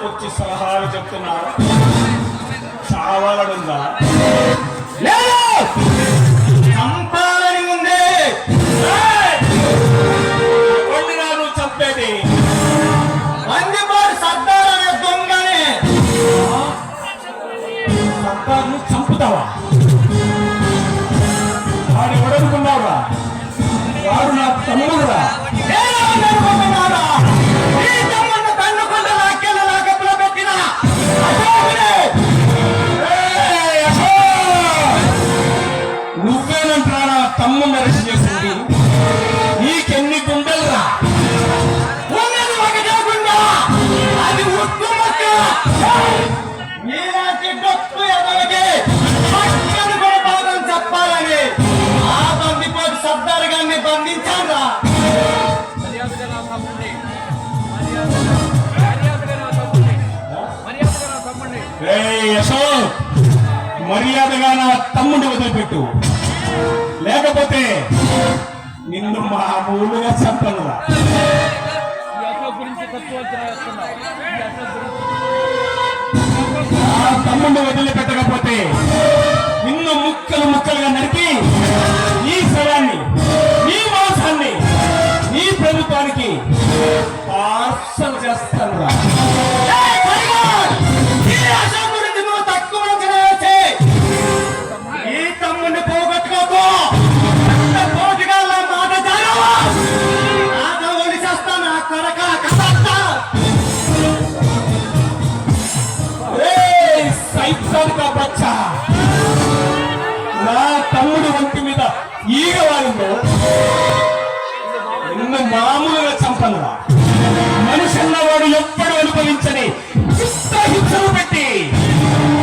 దగ్గరకు వచ్చి సలహాలు చెప్తున్నారు. చావాలనుందా? చంపాలని ఉంది. కొండిగా నువ్వు చంపేది మందిపాడు సర్దార్ అనే దొంగని. సర్దార్ను చంపుతావా? వాడు ఎవడనుకున్నావురా? వాడు నా తమ్ముడురా. నువ్వేనంటారా నా తమ్ముడిని అరెస్ట్ చేసింది? నీకెన్ని గుండెలురా? ఉన్నది ఒకటే గుండె, అది ఉప్పు మొక్క. నీలాంటి డొక్కు ఎవరికి పక్కన కూడా భాగం చెప్పాలని ఆ బందిపోటు సర్దార్ గారిని బంధించారా? అశోక్, మర్యాదగా నా తమ్ముడిని వదిలిపెట్టు, లేకపోతే నిన్ను మామూలుగా చంపనురా. నా తమ్ముడిని వదిలిపెట్టకపోతే నిన్ను ముక్కలు ముక్కలుగా నరికి నీ శవాన్ని, నీ మాంసాన్ని నీ ప్రభుత్వానికి పార్సల్ చేస్తానురా. నా తమ్ముడు ఒంటి మీద ఈగ వారిందో నిన్ను మామూలుగా చంపనురా. మనిషి అన్నవాడు ఎప్పుడు అనుభవించని చిత్తహింసలు పెట్టి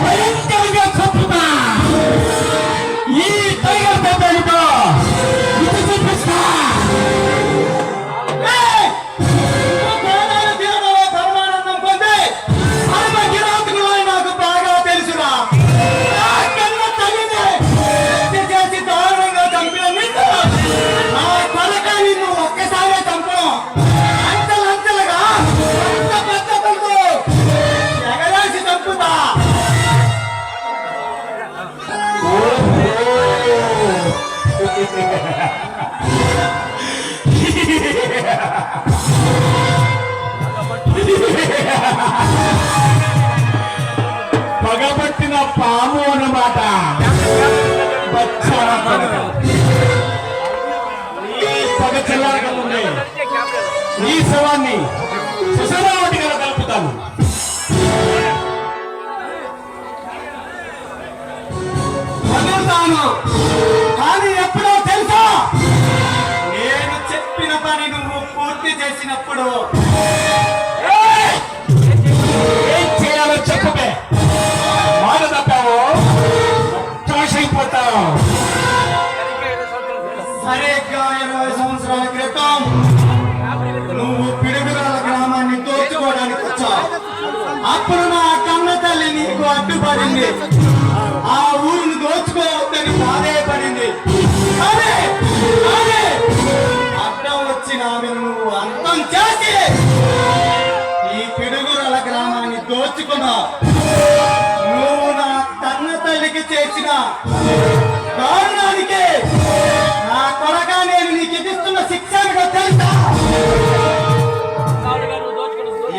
భయంకరంగా చంపుతా. ఈ టైగర్ పెద్దతో ఇది చూపిస్తా. నాకు బాగా తెలుసురా. పగబట్టిన పాము అన్నమాట. పగ చల్లారక ముందే ఈ శవాన్ని సుసరావటి గల కలుపుతాను. వదులుతాను, కానీ ఎప్పుడో తెలుసా? నేను చెప్పిన పని నువ్వు పూర్తి చేసినప్పుడు. ఏం చేయాలో చెప్పే. మాట తప్పావు అయిపోతావు. సరిగ్గా 20 సంవత్సరాల క్రితం నువ్వు పిడుగురాల గ్రామాన్ని దోచుకోవడానికి వచ్చావు. అప్పుడు నా కన్న తల్లి నీకు అడ్డుపడింది. ఆ ఊరును దోచుకోవద్దని బాధపడింది. అడ్డం వచ్చిన ఆమెను నువ్వు అంతం చేసి ఈ పిడుగురాల గ్రామాన్ని దోచుకున్నావు. నువ్వు నా కన్న తల్లికి చేసిన దారుణానికి నా కొరగా నేను నీకు ఇస్తున్న శిక్ష తెలుసా?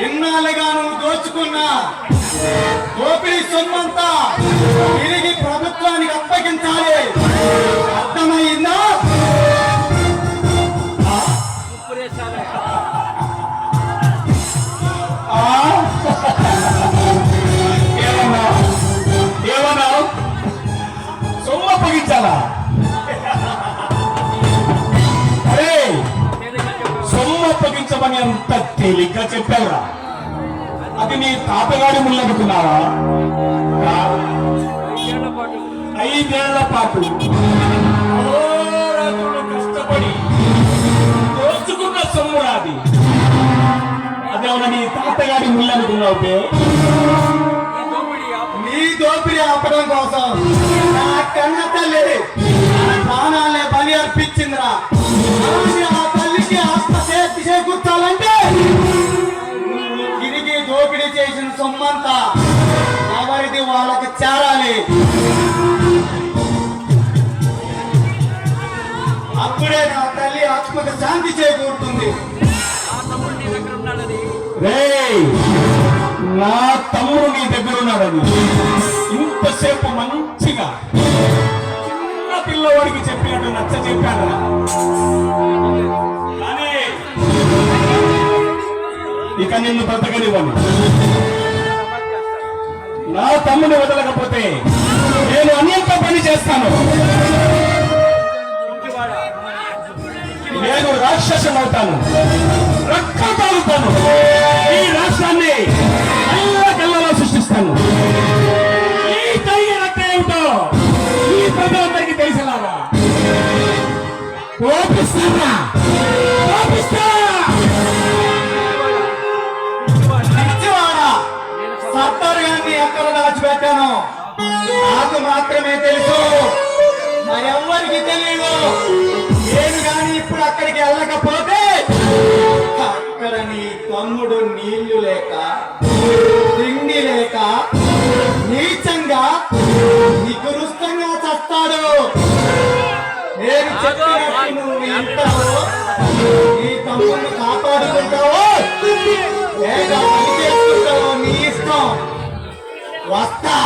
ఇన్నాళ్ళుగా నువ్వు దోచుకున్నా దోపిడీ సొమ్మంతా తిరిగి ప్రభుత్వానికి అప్పగించాలి. అర్థమైందా? ఏమన్నా సొమ్ము అప్పగించాలా? అరే, సొమ్ము అప్పగించమని అంత తేలిగ్గా చెప్పావురా. అది నీ తాతగాడి ముళ్ళనుకున్నావా? 5 ఏళ్ల పాటు కష్టపడి దోచుకున్న సొమ్ము రాది. అదేమన్నా నీ తాతగాడి ముళ్ళనుకున్నావు? నీ దోపిడీ ఆపడం కోసం నా కన్న తల్లి ప్రాణాలే బలి అర్పించిందిరా. ఆ తల్లికి ఆత్మ చేకూర్చాలంటే తిరిగి దోపిడీ చేసిన సొమ్మంతా ఎవరిది వాళ్ళకి చేరాలి. అప్పుడే నా తల్లి ఆత్మకు శాంతి చేకూరుతుంది. రేయ్, నా తమ్ముడు నీ దగ్గర ఉన్నాడని ఇంతసేపు మంచిగా చిన్న పిల్లవాడికి చెప్పినట్టు నచ్చ చెప్పాను. కానీ ఇక నిన్ను బ్రతకనివ్వను. నా తమ్ముని వదలకపోతే నేను అన్యంతో పని చేస్తాను. నేను రాక్షసుని అవుతాను, రక్తం తాగుతాను, ఈ రాష్ట్రాన్ని కళ్ళలో సృష్టిస్తాను. ఈ తల్లి రక్తం ఏమిటో ఈ ప్రజలందరికీ తెలిసేలాగా కోపిస్తానా? సర్దార్ గారిని ఎక్కడ దాచిపెట్టాను నాకు మాత్రమే తెలుసు, మరెవ్వరికి తెలియదు. నేను గాని ఇప్పుడు అక్కడికి వెళ్ళకపోతే అక్కడ నీ తమ్ముడు నీళ్లు లేక తిండి లేక నీచంగా నికృష్టంగా చస్తాడు. నేను చెప్పినట్టు నువ్వు వింటావు, నీ తమ్ముడిని కాపాడుకుంటావు లేక పని చేసుకుంటావు, నీ ఇష్టం. వస్తా.